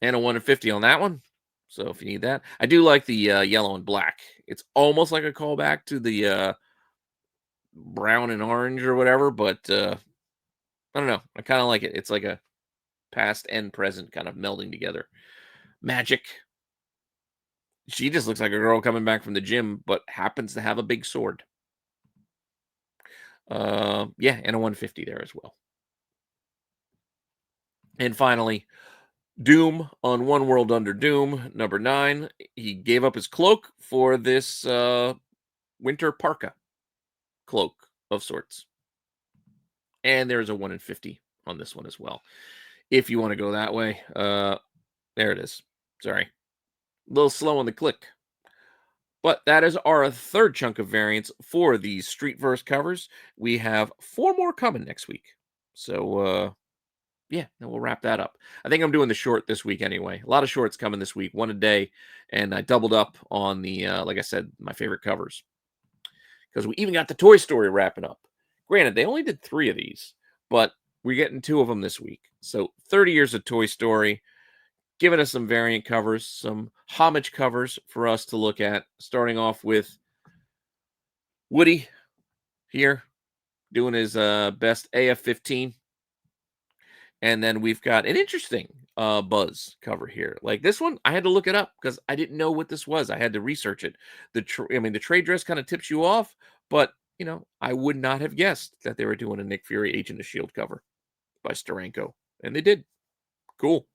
And a 1 in 50 on that one. So if you need that. I do like the yellow and black. It's almost like a callback to the brown and orange or whatever. But I don't know. I kind of like it. It's like a past and present kind of melding together. Magic. She just looks like a girl coming back from the gym, but happens to have a big sword. Yeah, and a 150 there as well. And finally, Doom on One World Under Doom, number 9. He gave up his cloak for this winter parka cloak of sorts. And there's a 1 in 50 on this one as well. If you want to go that way. There it is. Sorry. A little slow on the click. But that is our third chunk of variants for these Streetverse covers. We have 4 more coming next week. So, yeah, then we'll wrap that up. I think I'm doing the short this week anyway. A lot of shorts coming this week, one a day. And I doubled up on the, like I said, my favorite covers. Because we even got the Toy Story wrapping up. Granted, they only did 3 of these, but we're getting 2 of them this week. So 30 years of Toy Story, giving us some variant covers, some homage covers for us to look at. Starting off with Woody here, doing his best AF-15. And then we've got an interesting Buzz cover here. Like this one, I had to look it up because I didn't know what this was. I had to research it. The trade dress kind of tips you off, but I would not have guessed that they were doing a Nick Fury Agent of S.H.I.E.L.D. cover by Steranko. And they did. Cool.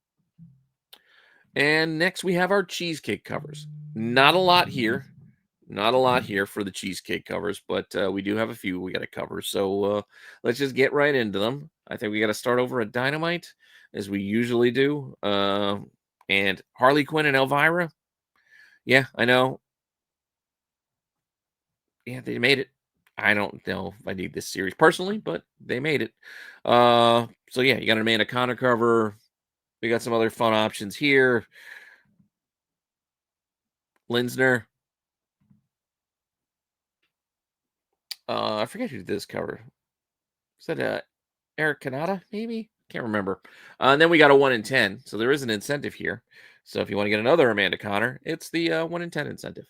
And next we have our Cheesecake covers. Not a lot here. Not a lot here for the Cheesecake covers, but we do have a few we got to cover. So let's just get right into them. I think we got to start over at Dynamite, as we usually do. And Harley Quinn and Elvira. Yeah, I know. Yeah, they made it. I don't know if I need this series personally, but they made it. So yeah, you got an Amanda Connor cover. We got some other fun options here. Linsner. I forget who did this cover. Is that Eric Kanata, maybe? Can't remember. And then we got a 1 in 10. So there is an incentive here. So if you want to get another Amanda Connor, it's the 1 in 10 incentive.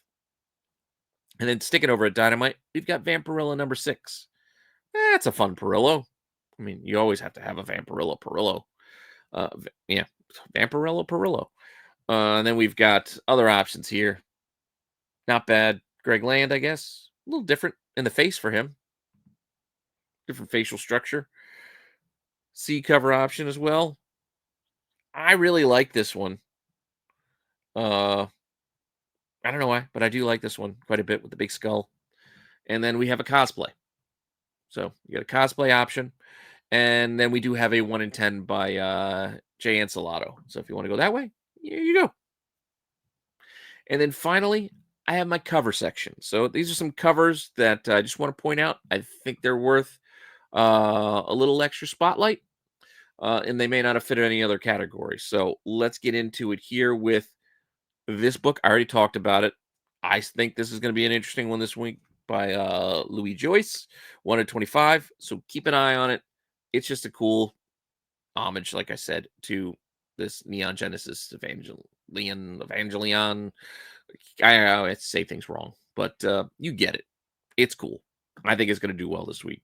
And then sticking over at Dynamite, we've got Vampirilla number 6. That's a fun Perillo. I mean, you always have to have a Vampirilla Perillo. Yeah, Vampirilla Perillo. And then we've got other options here. Not bad. Greg Land, I guess. A little different in the face for him. Different facial structure. C cover option as well. I really like this one. Uh, I don't know why, but I do like this one quite a bit with the big skull. And then we have a cosplay. So you got a cosplay option. And then we do have a 1 in 10 by Jay Anselato. So if you want to go that way, here you go. And then finally, I have my cover section. So these are some covers that I just want to point out. I think they're worth a little extra spotlight, and they may not have fit in any other category. So let's get into it here with this book. I already talked about it. I think this is going to be an interesting one this week by Louis Joyce, 1 in 25. So keep an eye on it. It's just a cool homage, like I said, to this Neon Genesis Evangelion. I always say things wrong, but you get it. It's cool. I think it's going to do well this week.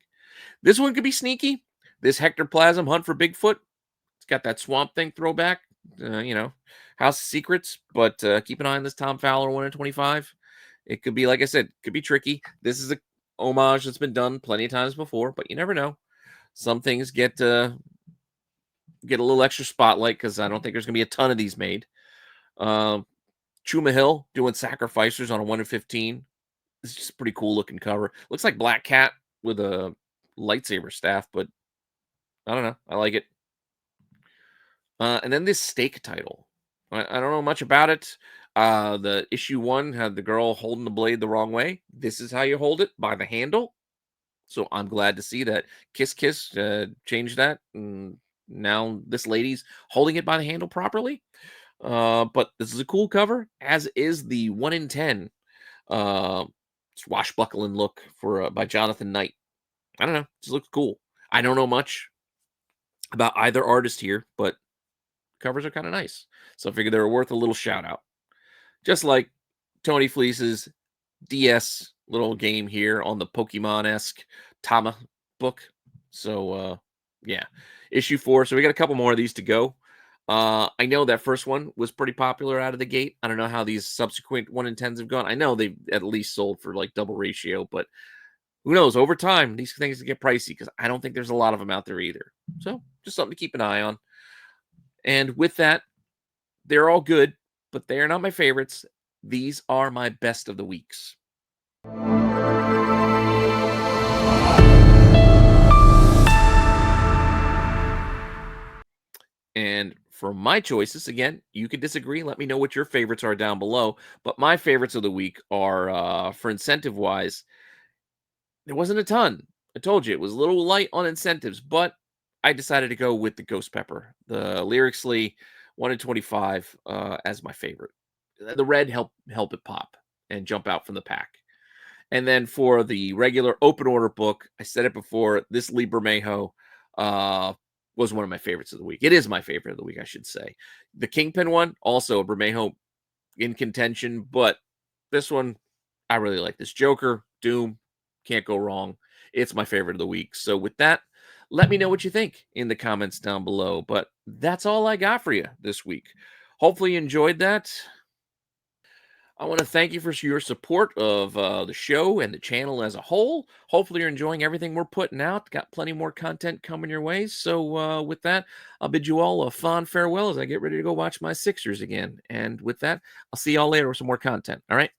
This one could be sneaky. This Hectoplasm Hunt for Bigfoot. It's got that Swamp Thing throwback, House of Secrets, but keep an eye on this Tom Fowler 1 in 25. It could be, like I said, could be tricky. This is a homage that's been done plenty of times before, but you never know. Some things get a little extra spotlight because I don't think there's going to be a ton of these made. Chuma Hill doing Sacrificers on a 1 in 15. This is just a pretty cool looking cover. Looks like Black Cat with a lightsaber staff, but I don't know. I like it. And then this Stake title. I don't know much about it. The issue 1 had the girl holding the blade the wrong way. This is how you hold it, by the handle. So I'm glad to see that Kiss Kiss changed that. And now this lady's holding it by the handle properly. But this is a cool cover, as is the 1 in 10 swashbuckling look for by Jonathan Knight. I don't know. Just looks cool. I don't know much about either artist here, but covers are kind of nice. So I figured they were worth a little shout out. Just like Tony Fleece's DS little game here on the Pokemon-esque Tama book. So yeah, issue 4. So we got a couple more of these to go. I know that first one was pretty popular out of the gate. I don't know how these subsequent 1 in 10s have gone. I know they've at least sold for like double ratio, but who knows? Over time, these things get pricey because I don't think there's a lot of them out there either. So just something to keep an eye on. And with that, they're all good, but they are not my favorites. These are my best of the weeks. And for my choices, again, you can disagree. Let me know what your favorites are down below. But my favorites of the week are, for incentive-wise, there wasn't a ton. I told you, it was a little light on incentives, but I decided to go with the Ghost Pepper, the Lyrically 1 in 25 as my favorite. The red help it pop and jump out from the pack. And then for the regular open order book, I said it before, this Lee Bermejo was one of my favorites of the week. It is my favorite of the week, I should say. The Kingpin one, also Bermejo in contention, but this one, I really like this. Joker, Doom, can't go wrong. It's my favorite of the week. So with that, let me know what you think in the comments down below. But that's all I got for you this week. Hopefully you enjoyed that. I want to thank you for your support of the show and the channel as a whole. Hopefully you're enjoying everything we're putting out. Got plenty more content coming your way. So with that, I'll bid you all a fond farewell as I get ready to go watch my Sixers again. And with that, I'll see y'all later with some more content. All right.